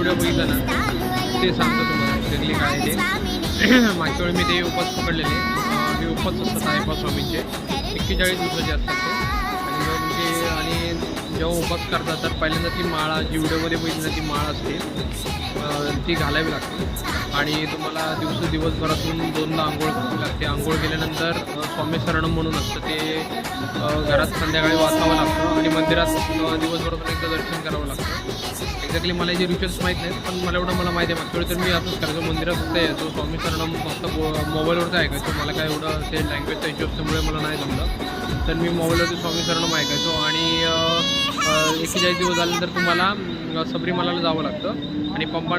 Video बघितला ना ते सांगतो तुम्हाला एक्झॅक्टली काय ते. मागच्या वेळी मी ते उपास पकडलेले. हे उपास असतात अय्यप्पा स्वामींचे 41 दिवसाचे असतात ते. आणि जेव्हा उपास करतात तर पहिल्यांदा ती माळा जी व्हिडिओमध्ये बघितली ना ती माळ असते ती घालावी लागते. आणि तुम्हाला दिवसभरातून 2दा आंघोळ करावी लागते. आंघोळ केल्यानंतर स्वामी शरणम म्हणून असतं ते घरात संध्याकाळी वाचावं लागतं आणि मंदिरात दिवसभरातून एकदा दर्शन करावं लागतं. एक्झॅक्टली मला जे रिच्युअल्स माहीत नाहीत पण मला माहिती आहे. मागच्या वेळी तर मी असंच करायचो, मंदिरात फक्त यायचो, स्वामी शरणम फक्त मोबाईलवरच ऐकायचो. मला काय एवढं ते लँग्वेजचा इश्यू असल्यामुळे मला नाही जमलं, तर मी मोबाईलवरती स्वामी शरणम ऐकायचो. आणि 41 दिवस झाल्यानंतर तुम्हाला सबरीमालाला जावं लागतं आणि पंपा